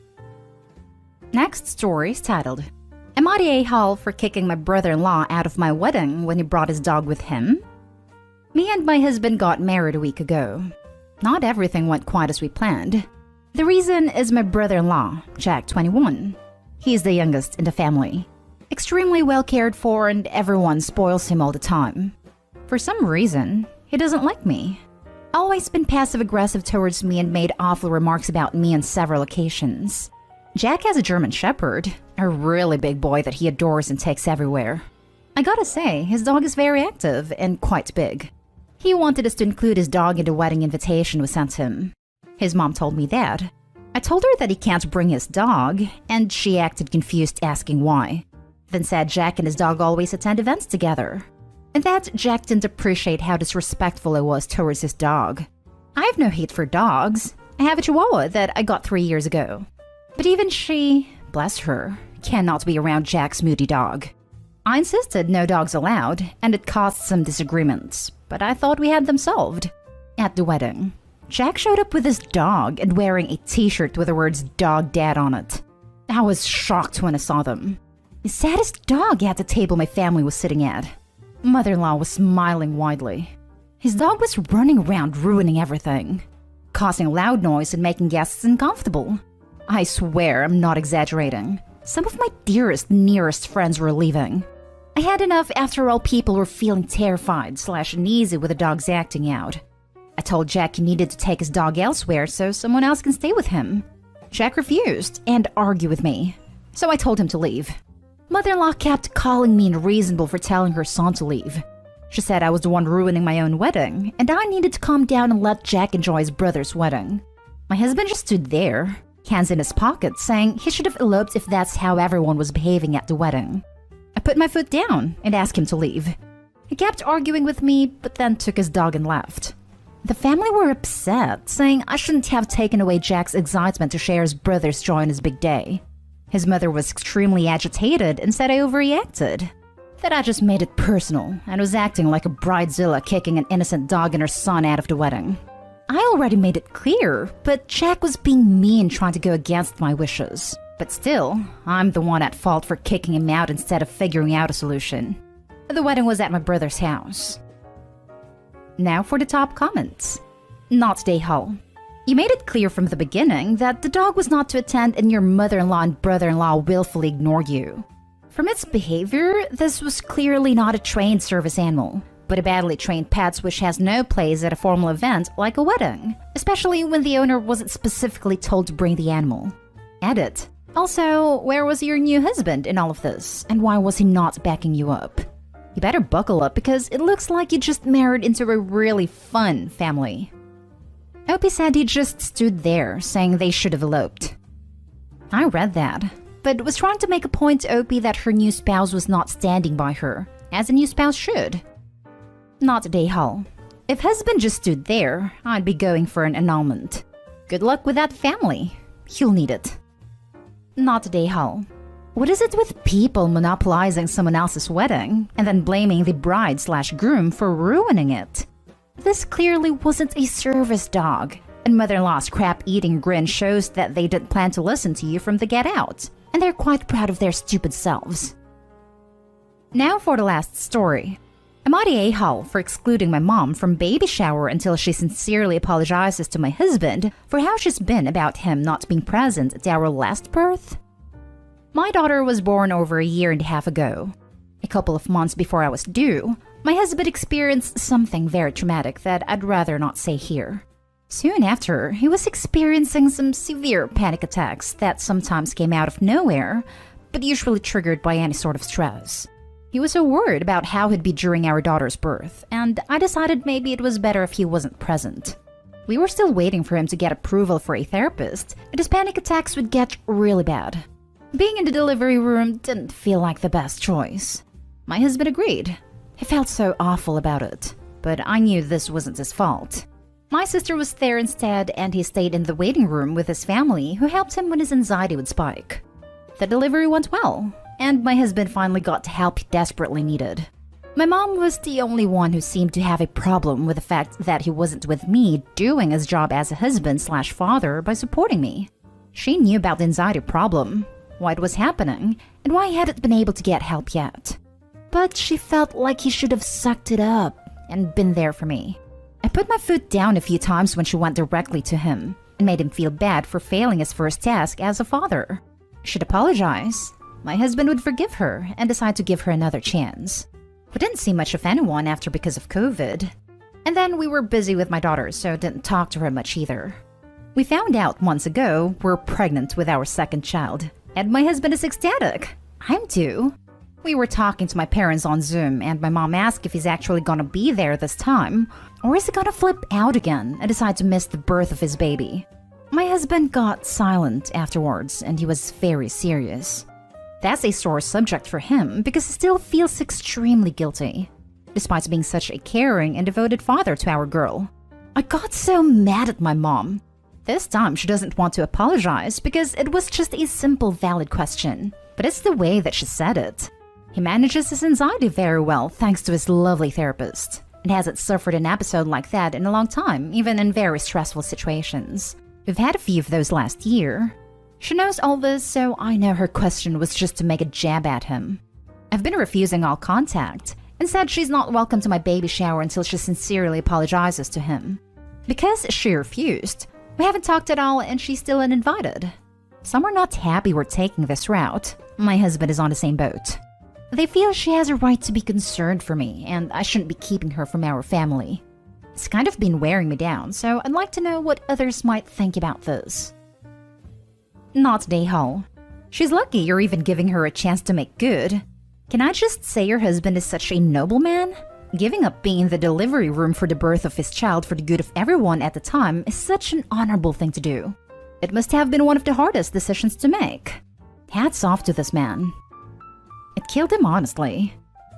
Next story is titled, Am I the a-hole for kicking my brother-in-law out of my wedding when he brought his dog with him? Me and my husband got married a week ago. Not everything went quite as we planned. The reason is my brother-in-law, Jack 21. He's the youngest in the family. Extremely well cared for and everyone spoils him all the time. For some reason, he doesn't like me. Always been passive-aggressive towards me and made awful remarks about me on several occasions. Jack has a German Shepherd, a really big boy that he adores and takes everywhere. I gotta say, his dog is very active and quite big. He wanted us to include his dog in the wedding invitation we sent him. His mom told me that. I told her that he can't bring his dog, and she acted confused asking why. Then said Jack and his dog always attend events together. And that Jack didn't appreciate how disrespectful I was towards his dog. I have no hate for dogs. I have a Chihuahua that I got 3 years ago. But even she, bless her, cannot be around Jack's moody dog. I insisted no dogs allowed, and it caused some disagreements, but I thought we had them solved. At the wedding, Jack showed up with his dog and wearing a t-shirt with the words Dog Dad on it. I was shocked when I saw them. The saddest dog at the table my family was sitting at. Mother-in-law was smiling widely. His dog was running around ruining everything, causing loud noise and making guests uncomfortable. I swear I'm not exaggerating. Some of my dearest, nearest friends were leaving. I had enough after all people were feeling terrified/uneasy with the dog's acting out. I told Jack he needed to take his dog elsewhere so someone else can stay with him. Jack refused and argued with me, so I told him to leave. Mother-in-law kept calling me unreasonable for telling her son to leave. She said I was the one ruining my own wedding, and I needed to calm down and let Jack enjoy his brother's wedding. My husband just stood there, hands in his pockets, saying he should have eloped if that's how everyone was behaving at the wedding. I put my foot down and asked him to leave. He kept arguing with me, but then took his dog and left. The family were upset, saying I shouldn't have taken away Jack's excitement to share his brother's joy on his big day. His mother was extremely agitated and said I overreacted. That I just made it personal and was acting like a bridezilla kicking an innocent dog and her son out of the wedding. I already made it clear, but Jack was being mean trying to go against my wishes. But still, I'm the one at fault for kicking him out instead of figuring out a solution. The wedding was at my brother's house. Now for the top comments. Not Day-Hull. You made it clear from the beginning that the dog was not to attend and your mother-in-law and brother-in-law willfully ignored you. From its behavior, this was clearly not a trained service animal, but a badly trained pet which has no place at a formal event like a wedding, especially when the owner wasn't specifically told to bring the animal. Edit. Also, where was your new husband in all of this, and why was he not backing you up? You better buckle up because it looks like you just married into a really fun family. Opie said he just stood there, saying they should have eloped. I read that, but was trying to make a point to Opie that her new spouse was not standing by her, as a new spouse should. Not Day-Hull. If husband just stood there, I'd be going for an annulment. Good luck with that family. You'll need it. Not Day-Hull. What is it with people monopolizing someone else's wedding and then blaming the bride/groom for ruining it? This clearly wasn't a service dog, and mother-in-law's crap-eating grin shows that they didn't plan to listen to you from the get-out, and they're quite proud of their stupid selves. Now for the last story. Am I the a-hole for excluding my mom from baby shower until she sincerely apologizes to my husband for how she's been about him not being present at our last birth? My daughter was born over a year and a half ago. A couple of months before I was due, my husband experienced something very traumatic that I'd rather not say here. Soon after, he was experiencing some severe panic attacks that sometimes came out of nowhere, but usually triggered by any sort of stress. He was so worried about how he'd be during our daughter's birth, and I decided maybe it was better if he wasn't present. We were still waiting for him to get approval for a therapist, and his panic attacks would get really bad. Being in the delivery room didn't feel like the best choice. My husband agreed. He felt so awful about it, but I knew this wasn't his fault. My sister was there instead, and he stayed in the waiting room with his family, who helped him when his anxiety would spike. The delivery went well, and my husband finally got the help he desperately needed. My mom was the only one who seemed to have a problem with the fact that he wasn't with me doing his job as a husband/father by supporting me. She knew about the anxiety problem, why it was happening, and why he hadn't been able to get help yet. But she felt like he should have sucked it up and been there for me. I put my foot down a few times when she went directly to him and made him feel bad for failing his first task as a father. She'd apologize. My husband would forgive her and decide to give her another chance. We didn't see much of anyone after because of COVID. And then we were busy with my daughter, so didn't talk to her much either. We found out months ago we're pregnant with our second child, and my husband is ecstatic. I'm too. We were talking to my parents on Zoom, and my mom asked if he's actually gonna be there this time, or is he gonna flip out again and decide to miss the birth of his baby. My husband got silent afterwards, and he was very serious. That's a sore subject for him because he still feels extremely guilty, despite being such a caring and devoted father to our girl. I got so mad at my mom. This time she doesn't want to apologize because it was just a simple, valid question, but it's the way that she said it. He manages his anxiety very well thanks to his lovely therapist, and hasn't suffered an episode like that in a long time, even in very stressful situations. We've had a few of those last year. She knows all this, so I know her question was just to make a jab at him. I've been refusing all contact, and said she's not welcome to my baby shower until she sincerely apologizes to him. Because she refused, we haven't talked at all and she's still uninvited. Some are not happy we're taking this route. My husband is on the same boat. They feel she has a right to be concerned for me, and I shouldn't be keeping her from our family. It's kind of been wearing me down, so I'd like to know what others might think about this. Not Dayhall. She's lucky you're even giving her a chance to make good. Can I just say your husband is such a noble man? Giving up being in the delivery room for the birth of his child for the good of everyone at the time is such an honorable thing to do. It must have been one of the hardest decisions to make. Hats off to this man. It killed him, honestly.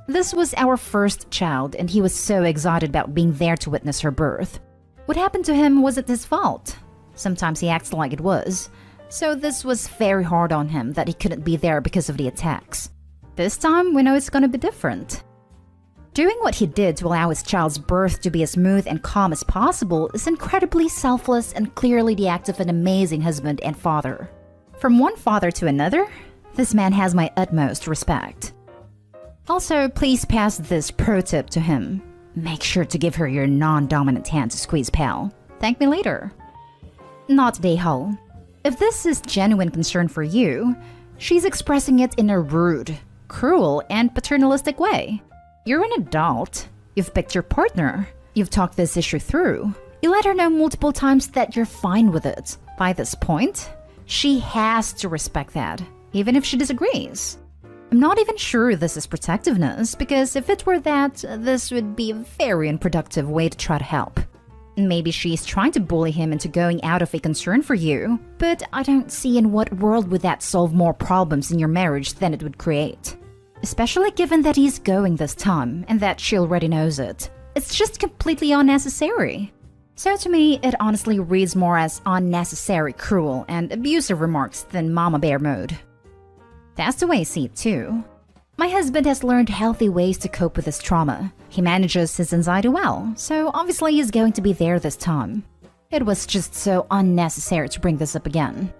This was our first child, and he was so excited about being there to witness her birth. What happened to him wasn't his fault. Sometimes he acts like it was. So this was very hard on him that he couldn't be there because of the attacks. This time, we know it's gonna be different. Doing what he did to allow his child's birth to be as smooth and calm as possible is incredibly selfless and clearly the act of an amazing husband and father. From one father to another, this man has my utmost respect. Also, please pass this pro tip to him. Make sure to give her your non-dominant hand to squeeze, pal. Thank me later. Not Dayhall. If this is genuine concern for you, she's expressing it in a rude, cruel, and paternalistic way. You're an adult. You've picked your partner. You've talked this issue through. You let her know multiple times that you're fine with it. By this point, she has to respect that, even if she disagrees. I'm not even sure this is protectiveness, because if it were that, this would be a very unproductive way to try to help. Maybe she's trying to bully him into going out of a concern for you, but I don't see in what world would that solve more problems in your marriage than it would create. Especially given that he's going this time, and that she already knows it. It's just completely unnecessary. So to me, it honestly reads more as unnecessary, cruel, and abusive remarks than mama bear mode. That's the way I see it too. My husband has learned healthy ways to cope with his trauma. He manages his anxiety well, so obviously he's going to be there this time. It was just so unnecessary to bring this up again.